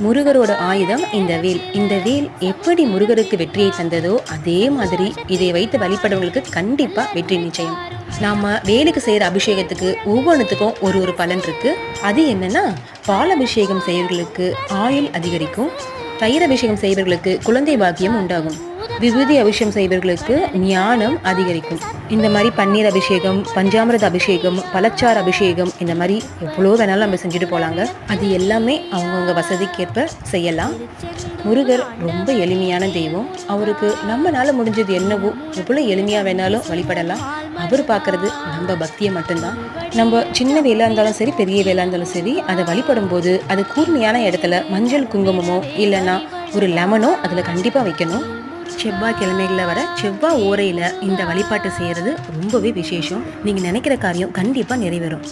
முருகரோட ஆயுதம் இந்த வேல். இந்த வேல் எப்படி முருகருக்கு வெற்றியை தந்ததோ அதே மாதிரி இதை வைத்து வழிபடுறவங்களுக்கு கண்டிப்பா வெற்றி நிச்சயம். நாம வேலுக்கு செய்யற அபிஷேகத்துக்கு ஒவ்வொன்றுத்துக்கும் ஒரு பலன் இருக்கு. அது என்னன்னா, பால் அபிஷேகம் செய்யறவர்களுக்கு ஆயுள் அதிகரிக்கும், தயிர் அபிஷேகம் செய்வர்களுக்கு குழந்தை பாக்கியம் உண்டாகும், விபூதி அபிஷேகம் செய்வர்களுக்கு ஞானம் அதிகரிக்கும். இந்த மாதிரி பன்னீர் அபிஷேகம், பஞ்சாமிரத அபிஷேகம், பழச்சார் அபிஷேகம், இந்த மாதிரி எவ்வளோ வேணாலும் நம்ம செஞ்சுட்டு போகலாங்க. அது எல்லாமே அவங்கவுங்க வசதிக்கேற்ப செய்யலாம். முருகர் ரொம்ப எளிமையான தெய்வம். அவருக்கு நம்மளால முடிஞ்சது என்னவோ எவ்வளோ எளிமையாக வேணாலும் வழிபடலாம். அவர் பார்க்கறது நம்ம பக்தியை மட்டும்தான். நம்ம சின்ன வேலாக இருந்தாலும் சரி, பெரிய வேலாக இருந்தாலும் சரி, அதை வழிபடும் போது அது கூர்மையான இடத்துல மஞ்சள் குங்குமமோ இல்லைன்னா ஒரு லெமனோ அதில் கண்டிப்பாக வைக்கணும். செவ்வாய்க்கிழமைகளில் வர செவ்வாய் ஓரையில் இந்த வழிபாட்டு செய்கிறது ரொம்பவே விசேஷம். நீங்கள் நினைக்கிற காரியம் கண்டிப்பாக நிறைவேறும்.